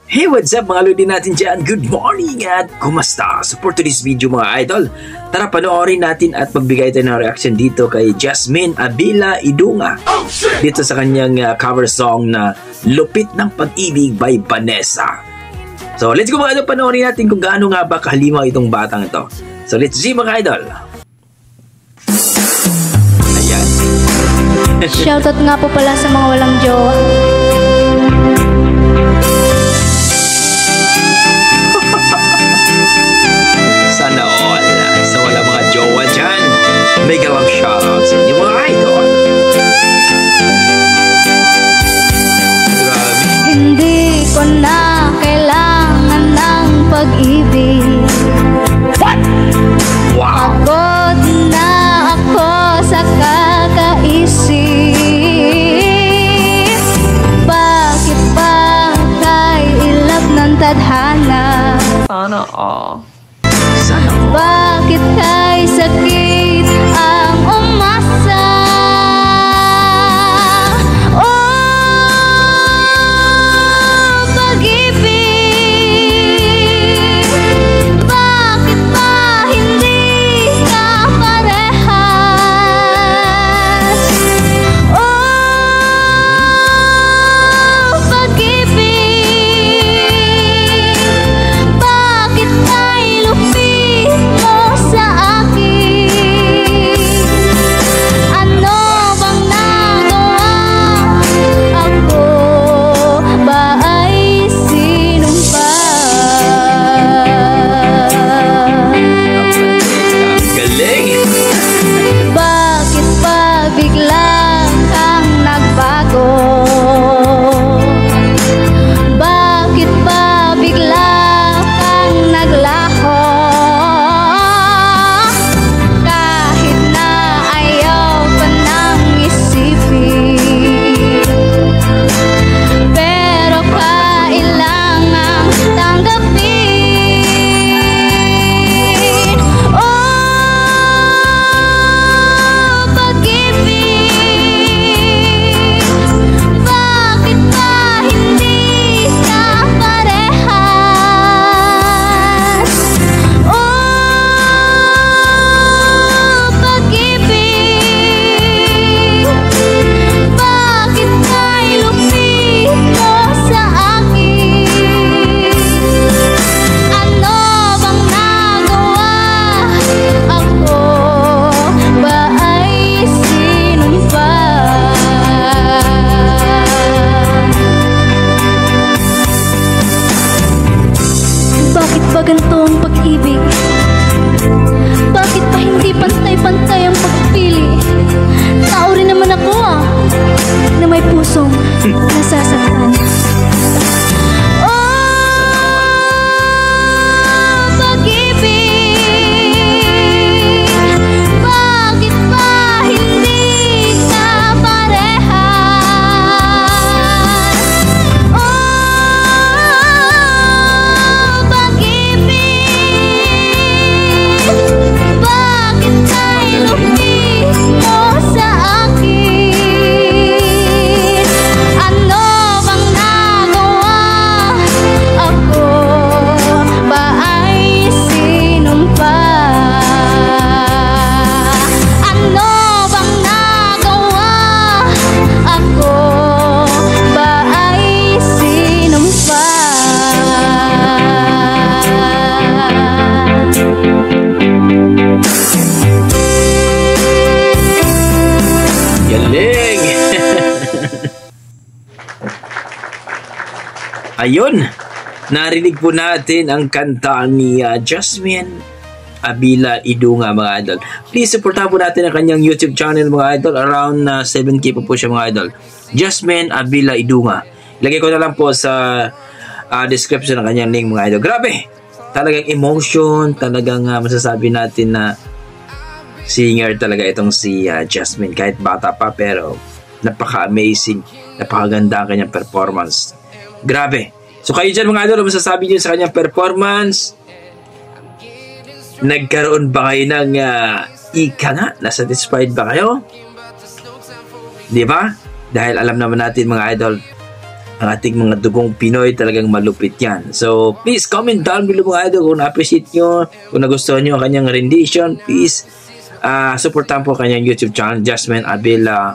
Hey, what's up mga lodi natin dyan? Good morning at kumusta? So for today's video mga idol, tara panoorin natin at magbigay tayo ng reaction dito kay Jasmine Abila Idunga. Dito sa kanyang cover song na Lupit ng Pag-ibig by Vanessa. So let's go mga idol, panoorin natin kung gaano nga ba kahalimaw itong batang ito. So let's see mga idol. Ayan. Shoutout nga po pala sa mga walang jowa. Sana all sa wala mga jowa dyan, mega love shoutout sa inyo mga idol. Grabe. Hindi ko na kailangan ng pag-ibig. What? Wow. Pagod na ako sa kakaisip. Bakit ba kay ilap ng tadhana? Sana all. Sana all. Bakit kay sakit ang umasa? Oh, pag-ibig, bakit ba hindi ka parehas? Oh, pag-ibig, bakit kay lupit mo sa akin? Ano bang nagawa? Ako ba ay sinumpa? Galing. Bakit pa bigla kang nagbago? Bakit pa bigla kang naglaho? Kahit na ayaw pa nang isipin, pero kailangang tanggapin. Oh, pag-ibig, bakit ba hindi ka parehas? Oh, pag-ibig, bakit kay lupit mo sa akin? Ano bang nagawa? Ako ba ay sinumpa? Bakit ba ganito ang pag-ibig? Bakit ba hindi pantay-pantay ang pagpili? Tao rin naman ako na may pusong nasasaktan. Oh, pag-ibig, bakit ba hindi ka parehas? Oh, pag-ibig, bakit kay lupit mo sa akin? Ano bang nagawa? Ako ba ay sinumpa? Ano bang nagawa? Ako ba ay sinumpa? Galing. Ayun, narinig po natin ang kanta ni Jasmine Abila Idunga mga idol. Please supportahan po natin ang kanyang YouTube channel mga idol. Around 7K po siya mga idol. Jasmine Abila Idunga. Ilagay ko na lang po sa description ng kanyang link mga idol. Grabe! Talagang emotion, talagang masasabi natin na singer talaga itong si Jasmine. Kahit bata pa pero napaka-amazing, napakaganda ang kanyang performance. Grabe! So kayo dyan mga idol, masasabi nyo sa kanyang performance? Nagkaroon ba kayo ng ika nga? Nasatisfied ba kayo? Di ba? Dahil alam naman natin mga idol, ang ating mga dugong Pinoy, talagang malupit yan. So, please comment down below mga idol kung na-appreciate nyo, kung nagustuhan nyo ang kanyang rendition. Please, supportan po kanyang YouTube channel, Jasmine Abela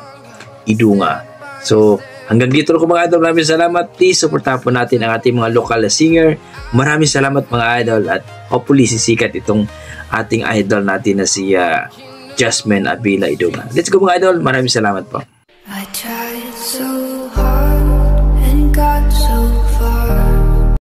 Idunga. So, hanggang dito ko mga idol. Maraming salamat. Please, supportan po natin ang ating mga local singer. Maraming salamat mga idol. At hopefully, sisikat itong ating idol natin na si Jasmine Abela Idunga. Let's go mga idol. Maraming salamat po.